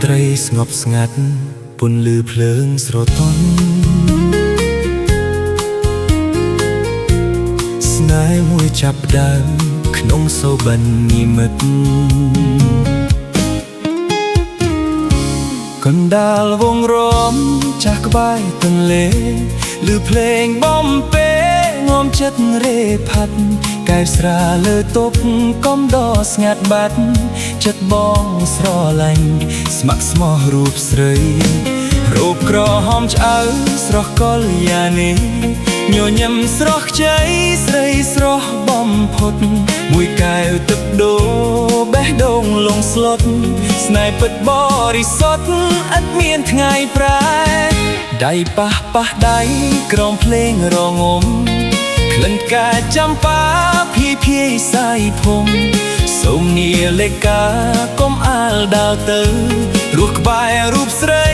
ត្រីស្ងប់ស្ងាត់ពន្លឺភ្លើងស្រទន់ស្នេហ៍មួយចាប់ផ្ដើមក្នុងសូបិននិមិត្តកណ្ដាលវងរំចាស់ក្បែរទន្លេឮភ្លេងបំពេងំចិត្តរេផាត់កែវស្រាលើទប់កំដរស្ងាត់បាត់ចិត្តបងស្រឡាញ់ស្ម័គ្រស្មោះរូបស្រីរូបក្រហមឆ្អៅស្រស់កល្យានីញញឹមស្រស់ខ្ចីស្រីស្រស់បំផុតមួយកែវទឹកដូបេះដូងលងស្លុតស្នេហ៍ពិតបរិសុទ្ធឥតមានថ្ងៃប្រែដៃប៉ះដៃក្រោមភ្លេងរងំក្លិនផ្កាចាំបាភាយសាយភុំសូមនាលេកាកុំអាលដើរទៅរស់ក្បែររូបស្រី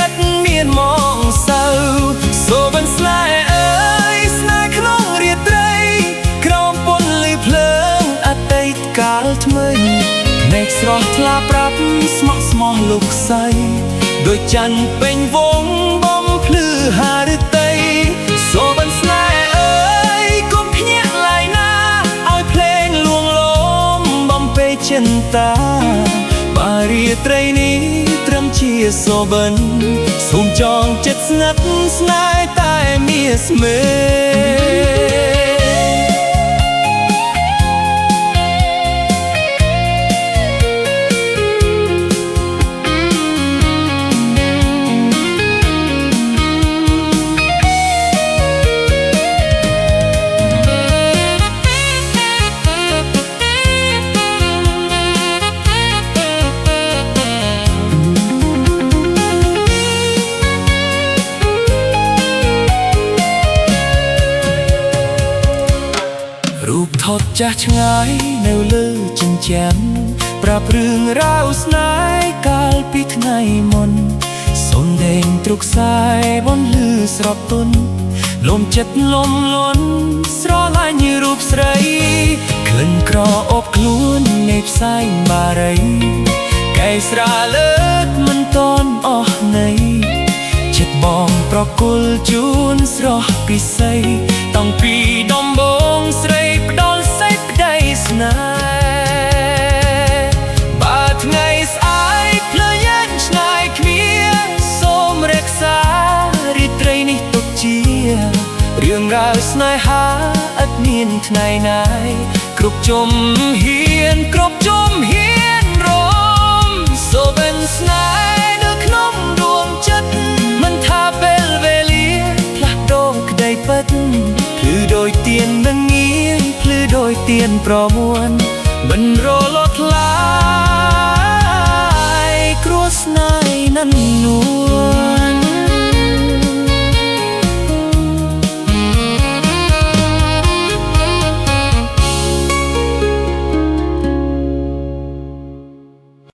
ឥតមានមកសៅសូបិនស្នេហ៍អើយស្នេហ៍ក្នុងរាត្រីក្រោមពន្លឺភ្លើងអតីតកាលថ្មីភ្នែកស្រស់ថ្លាប្រាប់ស្មោះស្មោះលោកស្រីដូចច័ន្ទពេញវងបំភ្លឺហារតីសូបិនស្នេហ៍អើយកុំភ្ញាក់ឡើយណាឲ្យភ្លេងលួងលោមបំពេចិន្តាបារាត្រីនេះត្រឹមជាសូបិនសូមចងចិត្តស្ងាត់ស្នេហ៍តែមាសស្មេរូបថតចាស់ឆ្ងាយនៅលើជញ្ជាំងប្រាប់រឿងរ៉ាវស្នេហ៍កាលពីថ្ងៃមុនសុនដេងទ្រុកខ្សែបនលឺស្រប់ទុនលំចិត្តលំលន់ស្រឡាញ់រូបស្រីក្លិនក្រអូបខ្លួននៃផ្សែងបារីកែស្រាលើកមិនតន់អស់នៃចិត្តបងប្រគល់ជូនស្រស់ពិសីតាំងពីដំបូងស្រីផ្ដល់សេចក្ដីស្នេហ៍បើថ្ងៃស្អែកភ្លើយែងឆ្ងាយគ្នាសូមរក្សារាត្រីនេះទុកជារឿងរ៉ាវស្នេហាឥតមានថ្ងៃណាយគ្រប់ជុំហ៊ានគ្រប់ជុំហ៊ានរំសូបិនស្នេហ៍នៅក្នុងដួងចិត្តមិនថាពេលវេលាផ្លាស់ប្ដូរក្ដីពិតភ្លឺដោយទៀននឹងងាយភ្លឺដោយទៀនប្រមួនមិនរល